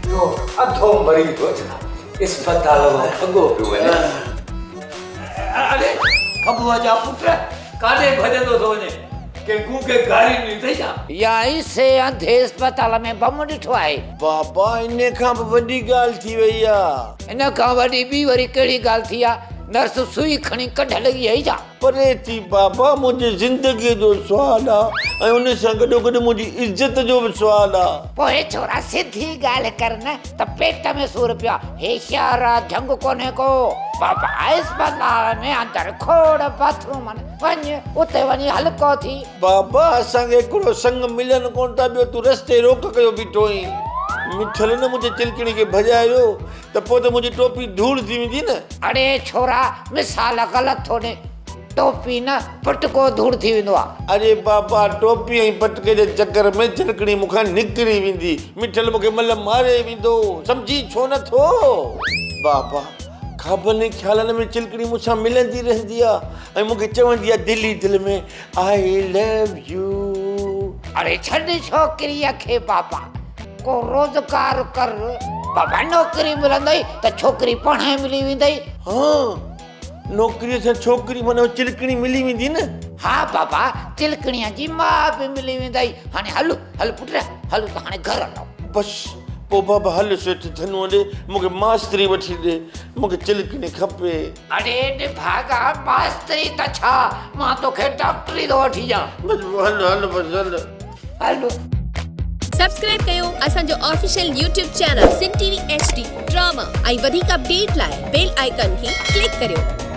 जो अधो मरीज हो छा अस्पताल में खगो पियो वञे। अरे खबुआ जा पुट काॾे भॼंदो थो वञे के गूंगे गाड़ी नहीं थई छा? या इसे अंधे अस्पताल में बम ॾिठो आहे। बाबा इन खां बि वॾी ॻाल्हि थी वई आहे। इन खां वॾी ॿी वरी कहिड़ी ॻाल्हि थी आहे? नर्स सुई खणी कढ लॻी आहे छा? परे थी बाबा मुंहिंजी ज़िंदगीअ जो सुवालु आहे ऐं उन सां गॾोगॾु मुंहिंजी इज़त जो बि सुवालु आहे। पोइ छोरा सिधी ॻाल्हि कर न त पेट में सूर पियो आहे होशियार आहे झंग कोन्हे को। बाबा अस्पताल में अंदरि खोड़ बाथरूम आहिनि वञ उते वञी हल्को थी। बाबा असांखे हिकिड़ो संग मिलनि कोन था ॿियो तूं रस्ते रोक कयो बीठो आहीं। मिठल न मुंहिंजे चिलकणी खे भॼायो त पोइ त मुंहिंजी टोपी धूड़ थी वेंदी न। अरे छोरा मिसाल ग़लति थो ॾे टोपी न पटको धूड़ थी वेंदो आहे। अरे बाबा टोपी ऐं पटके जे चकर में चिलकणी मूंखां निकिरी वेंदी मिठल मूंखे मल मारे वेंदो सम्झी छो नथो? बाबा ख़ाबनि ख़्यालनि में चिलकणी मूंसां मिलंदी रहंदी आहे ऐं मूंखे चवंदी आहे दिल ई दिल में आई लव यू। अरे छॾ छोकिरीअ खे बाबा को रोज़गार कर बाबा नौकरी मिलंदई त छोकिरी पढ़ाई मिली वेंदई। हाँ नौकरीअ सां छोकिरी माना चिलकणी मिली वेंदी न। हा बाबा चिलकणीअ जी माउ बि मिली वेंदई। हाणे हल हल पुट हल त हाणे घर हलूं। बसि पोइ बाबा हल सेठ धनु ॾे मूंखे मास्तरी वठी ॾे मूंखे चिलकणी खपे। अरे भागा मास्तरी त छा मां तोखे डॉक्टरी थो वठी ॾियां। बसि हल हल बसि हल हलो सब्सक्राइब कयो असांजो ऑफिशियल YouTube चैनल सिन टीवी HD ड्रामा ऐं वधीक अपडेट लाइ बेल आइकन खे क्लिक करियो।